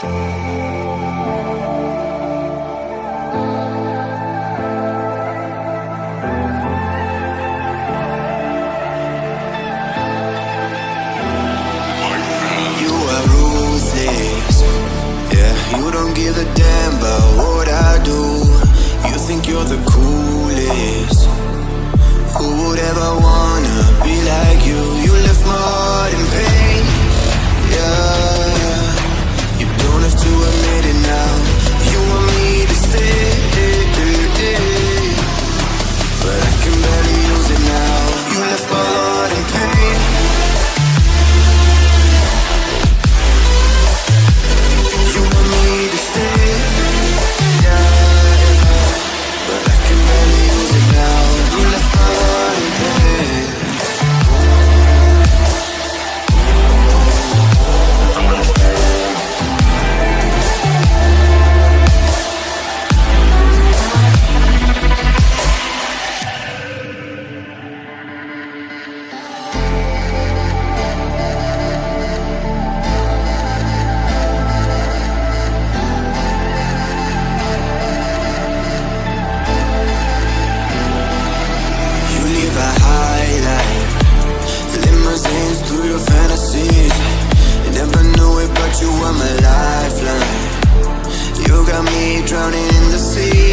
You are ruthless, yeah, you don't give a damn about what I do. You think you're the coolest. Who would ever wanna be like you? You left my heart in pain, yeah. You don't have to admit it now. You want me to stay, but I can barely use it now. You left my heart in pain. You want me to stay, yeah, but I can barely use it now. You left my heart in pain. You live a high life, limousines through your fantasies. You never knew it, but you were my lifeline. You got me drowning in the sea.